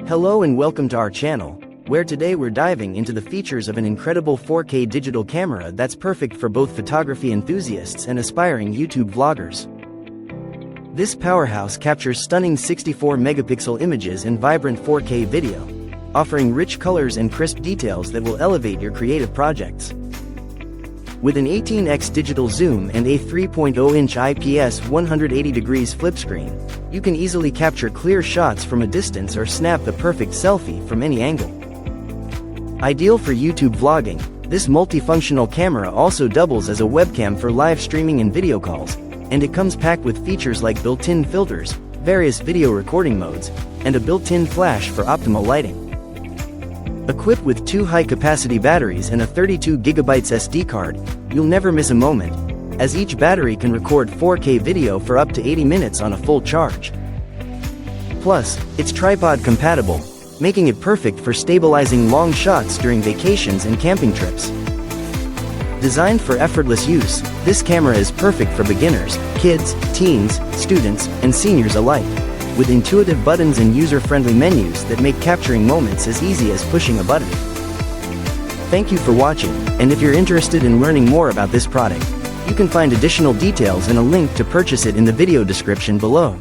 Hello and welcome to our channel, where today we're diving into the features of an incredible 4K digital camera that's perfect for both photography enthusiasts and aspiring YouTube vloggers. This powerhouse captures stunning 64-megapixel images in vibrant 4K video, offering rich colors and crisp details that will elevate your creative projects. With an 18x digital zoom and a 3.0-inch IPS 180° flip screen, you can easily capture clear shots from a distance or snap the perfect selfie from any angle. Ideal for YouTube vlogging, this multifunctional camera also doubles as a webcam for live streaming and video calls, and it comes packed with features like built-in filters, various video recording modes, and a built-in flash for optimal lighting. Equipped with 2 high-capacity batteries and a 32GB SD card, you'll never miss a moment, as each battery can record 4K video for up to 80 minutes on a full charge. Plus, it's tripod compatible, making it perfect for stabilizing long shots during vacations and camping trips. Designed for effortless use, this camera is perfect for beginners, kids, teens, students, and seniors alike, with intuitive buttons and user-friendly menus that make capturing moments as easy as pushing a button. Thank you for watching, and if you're interested in learning more about this product, you can find additional details and a link to purchase it in the video description below.